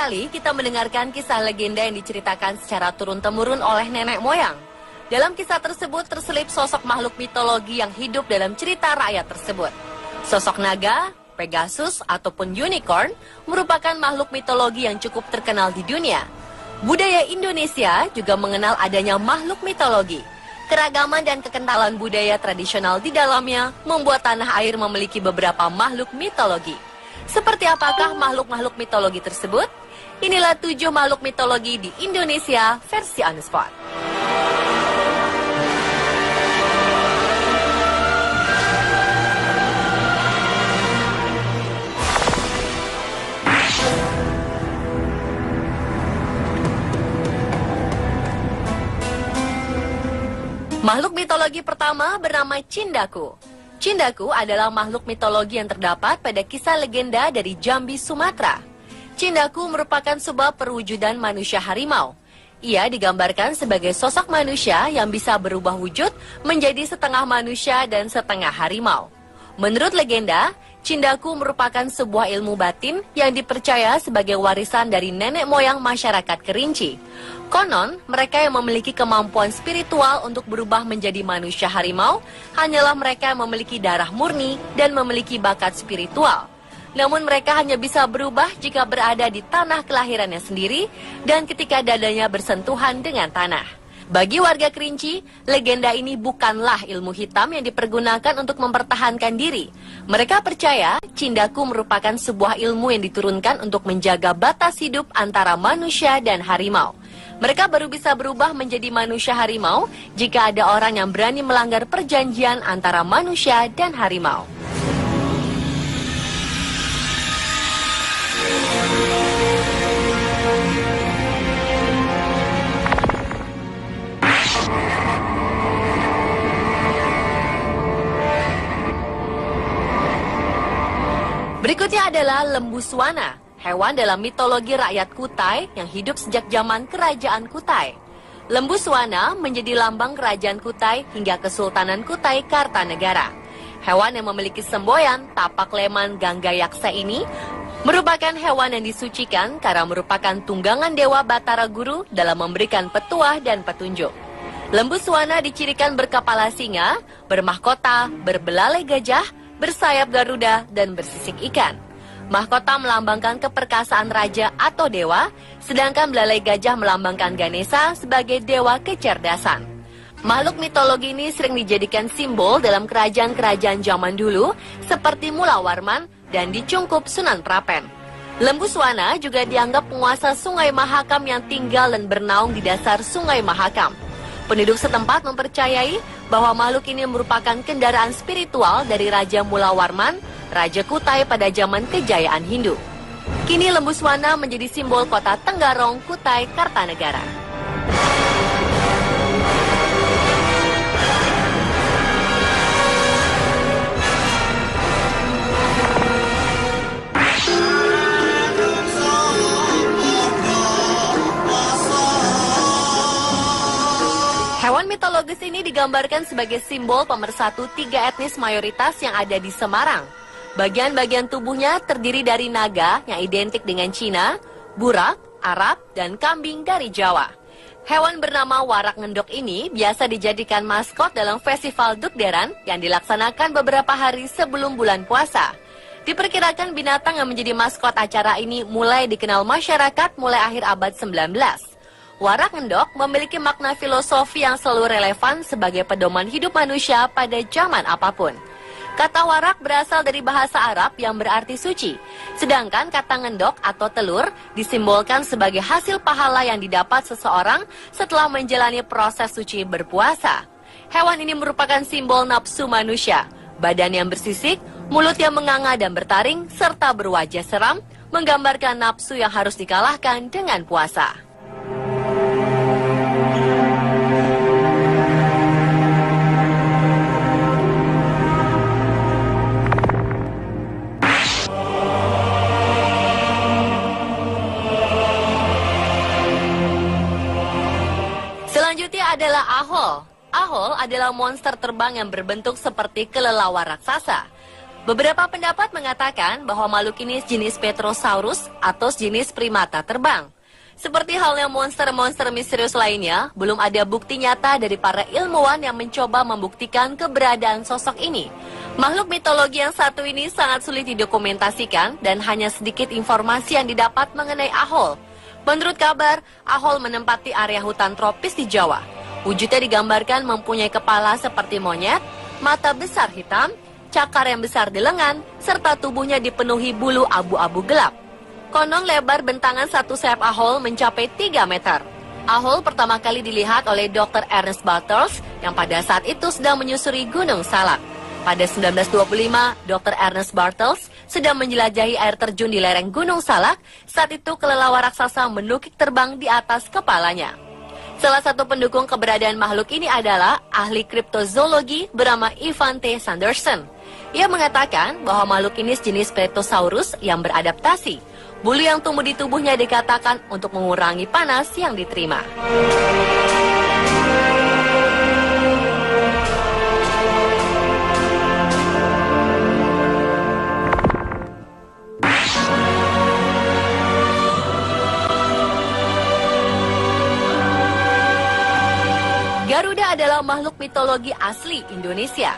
kali kita mendengarkan kisah legenda yang diceritakan secara turun-temurun oleh nenek moyang. Dalam kisah tersebut terselip sosok makhluk mitologi yang hidup dalam cerita rakyat tersebut. Sosok naga, Pegasus, ataupun unicorn merupakan makhluk mitologi yang cukup terkenal di dunia. Budaya Indonesia juga mengenal adanya makhluk mitologi. Keragaman dan kekentalan budaya tradisional di dalamnya membuat tanah air memiliki beberapa makhluk mitologi. Seperti apakah makhluk-makhluk mitologi tersebut? Inilah 7 makhluk mitologi di Indonesia versi On The Spot. Makhluk mitologi pertama bernama Cindaku. Cindaku adalah makhluk mitologi yang terdapat pada kisah legenda dari Jambi, Sumatera. Cindaku merupakan sebuah perwujudan manusia harimau. Ia digambarkan sebagai sosok manusia yang bisa berubah wujud menjadi setengah manusia dan setengah harimau. Menurut legenda, Cindaku merupakan sebuah ilmu batin yang dipercaya sebagai warisan dari nenek moyang masyarakat Kerinci. Konon, mereka yang memiliki kemampuan spiritual untuk berubah menjadi manusia harimau hanyalah mereka yang memiliki darah murni dan memiliki bakat spiritual. Namun mereka hanya bisa berubah jika berada di tanah kelahirannya sendiri dan ketika dadanya bersentuhan dengan tanah. Bagi warga Kerinci, legenda ini bukanlah ilmu hitam yang dipergunakan untuk mempertahankan diri. Mereka percaya Cindaku merupakan sebuah ilmu yang diturunkan untuk menjaga batas hidup antara manusia dan harimau. Mereka baru bisa berubah menjadi manusia harimau jika ada orang yang berani melanggar perjanjian antara manusia dan harimau. Berikutnya adalah lembu suwana, hewan dalam mitologi rakyat Kutai yang hidup sejak zaman Kerajaan Kutai. Lembu suwana menjadi lambang Kerajaan Kutai hingga Kesultanan Kutai Kartanegara. Hewan yang memiliki semboyan tapak leman Ganggayaksa ini merupakan hewan yang disucikan karena merupakan tunggangan Dewa Batara Guru dalam memberikan petuah dan petunjuk. Lembu suwana dicirikan berkepala singa, bermahkota, berbelalai gajah, bersayap garuda, dan bersisik ikan. Mahkota melambangkan keperkasaan raja atau dewa, sedangkan belalai gajah melambangkan Ganesha sebagai dewa kecerdasan. Makhluk mitologi ini sering dijadikan simbol dalam kerajaan-kerajaan zaman dulu, seperti Mula Warman dan di Cungkup Sunan Prapen. Lembu suwana juga dianggap penguasa Sungai Mahakam yang tinggal dan bernaung di dasar Sungai Mahakam. Penduduk setempat mempercayai bahwa makhluk ini merupakan kendaraan spiritual dari Raja Mula Warman, Raja Kutai pada zaman kejayaan Hindu. Kini lembu suwana menjadi simbol kota Tenggarong, Kutai, Kartanegara. Hewan mitologis ini digambarkan sebagai simbol pemersatu 3 etnis mayoritas yang ada di Semarang. Bagian-bagian tubuhnya terdiri dari naga yang identik dengan Cina, burak, Arab, dan kambing dari Jawa. Hewan bernama warak ngendok ini biasa dijadikan maskot dalam festival Dukderan yang dilaksanakan beberapa hari sebelum bulan puasa. Diperkirakan binatang yang menjadi maskot acara ini mulai dikenal masyarakat mulai akhir abad 19. Warak ngendok memiliki makna filosofi yang selalu relevan sebagai pedoman hidup manusia pada zaman apapun. Kata warak berasal dari bahasa Arab yang berarti suci, sedangkan kata ngendok atau telur disimbolkan sebagai hasil pahala yang didapat seseorang setelah menjalani proses suci berpuasa. Hewan ini merupakan simbol nafsu manusia, badan yang bersisik, mulut yang menganga dan bertaring, serta berwajah seram, menggambarkan nafsu yang harus dikalahkan dengan puasa. Selanjutnya adalah ahol. Ahol adalah monster terbang yang berbentuk seperti kelelawar raksasa. Beberapa pendapat mengatakan bahwa makhluk ini jenis Petrosaurus atau jenis primata terbang. Seperti halnya monster-monster misterius lainnya, belum ada bukti nyata dari para ilmuwan yang mencoba membuktikan keberadaan sosok ini. Makhluk mitologi yang satu ini sangat sulit didokumentasikan dan hanya sedikit informasi yang didapat mengenai Ahol. Menurut kabar, Ahol menempati area hutan tropis di Jawa. Wujudnya digambarkan mempunyai kepala seperti monyet, mata besar hitam, cakar yang besar di lengan, serta tubuhnya dipenuhi bulu abu-abu gelap. Konon lebar bentangan satu sayap Ahol mencapai 3 meter. Ahol pertama kali dilihat oleh Dr. Ernest Bartels yang pada saat itu sedang menyusuri Gunung Salak. Pada 1925, Dr. Ernest Bartels sedang menjelajahi air terjun di lereng Gunung Salak. Saat itu kelelawar raksasa menukik terbang di atas kepalanya. Salah satu pendukung keberadaan makhluk ini adalah ahli kriptozoologi bernama Ivan T. Sanderson. Ia mengatakan bahwa makhluk ini sejenis Pletosaurus yang beradaptasi. Bulu yang tumbuh di tubuhnya dikatakan untuk mengurangi panas yang diterima. Garuda adalah makhluk mitologi asli Indonesia.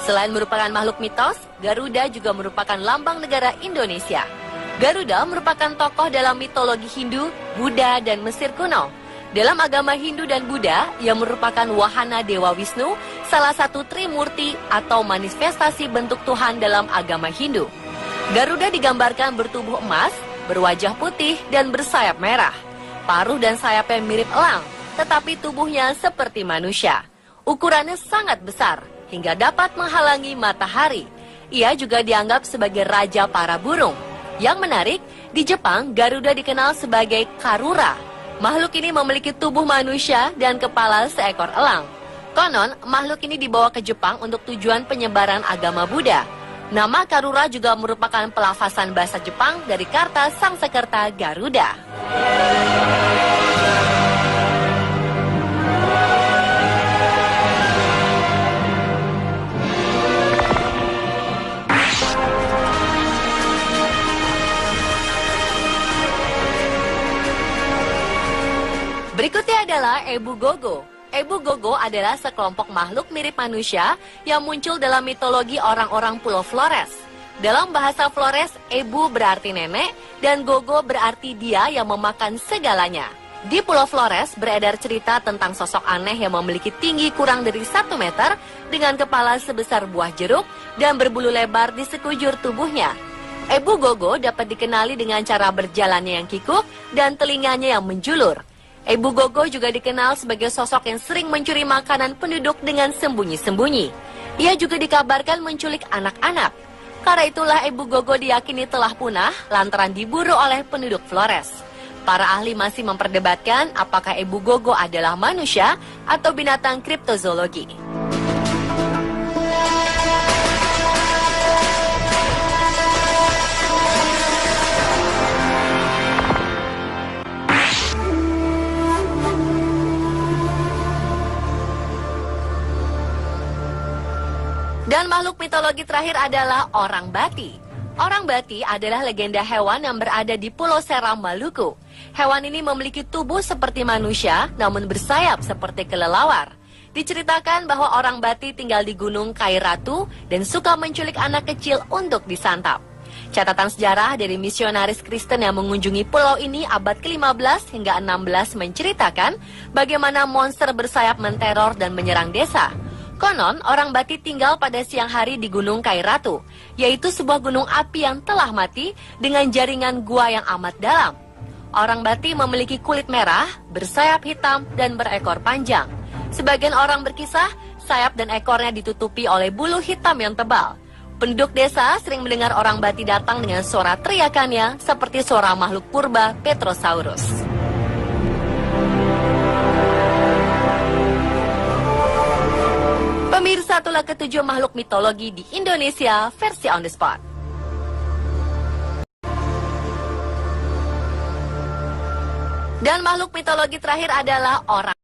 Selain merupakan makhluk mitos, Garuda juga merupakan lambang negara Indonesia. Garuda merupakan tokoh dalam mitologi Hindu, Buddha, dan Mesir kuno. Dalam agama Hindu dan Buddha, ia merupakan wahana Dewa Wisnu, salah satu trimurti atau manifestasi bentuk Tuhan dalam agama Hindu. Garuda digambarkan bertubuh emas, berwajah putih, dan bersayap merah. Paruh dan sayapnya mirip elang, tetapi tubuhnya seperti manusia. Ukurannya sangat besar, hingga dapat menghalangi matahari. Ia juga dianggap sebagai raja para burung. Yang menarik, di Jepang, Garuda dikenal sebagai Karura. Makhluk ini memiliki tubuh manusia dan kepala seekor elang. Konon, makhluk ini dibawa ke Jepang untuk tujuan penyebaran agama Buddha. Nama Karura juga merupakan pelafasan bahasa Jepang dari kata Sangsekerta Garuda. Berikutnya adalah Ebu Gogo. Ebu Gogo adalah sekelompok makhluk mirip manusia yang muncul dalam mitologi orang-orang Pulau Flores. Dalam bahasa Flores, Ebu berarti nenek dan Gogo berarti dia yang memakan segalanya. Di Pulau Flores beredar cerita tentang sosok aneh yang memiliki tinggi kurang dari 1 meter dengan kepala sebesar buah jeruk dan berbulu lebar di sekujur tubuhnya. Ebu Gogo dapat dikenali dengan cara berjalannya yang kikuk dan telinganya yang menjulur. Ebu Gogo juga dikenal sebagai sosok yang sering mencuri makanan penduduk dengan sembunyi-sembunyi. Ia juga dikabarkan menculik anak-anak. Karena itulah Ebu Gogo diyakini telah punah lantaran diburu oleh penduduk Flores. Para ahli masih memperdebatkan apakah Ebu Gogo adalah manusia atau binatang kriptozoologi. Dan makhluk mitologi terakhir adalah orang bati. Orang bati adalah legenda hewan yang berada di Pulau Seram, Maluku. Hewan ini memiliki tubuh seperti manusia, namun bersayap seperti kelelawar. Diceritakan bahwa orang bati tinggal di Gunung Kairatu dan suka menculik anak kecil untuk disantap. Catatan sejarah dari misionaris Kristen yang mengunjungi pulau ini abad ke-15 hingga 16 menceritakan bagaimana monster bersayap menteror dan menyerang desa. Konon, orang bati tinggal pada siang hari di Gunung Kairatu, yaitu sebuah gunung api yang telah mati dengan jaringan gua yang amat dalam. Orang bati memiliki kulit merah, bersayap hitam, dan berekor panjang. Sebagian orang berkisah, sayap dan ekornya ditutupi oleh bulu hitam yang tebal. Penduduk desa sering mendengar orang bati datang dengan suara teriakannya seperti suara makhluk purba Petrosaurus. Pemirsa, itulah ketujuh makhluk mitologi di Indonesia versi on the spot. Dan makhluk mitologi terakhir adalah orang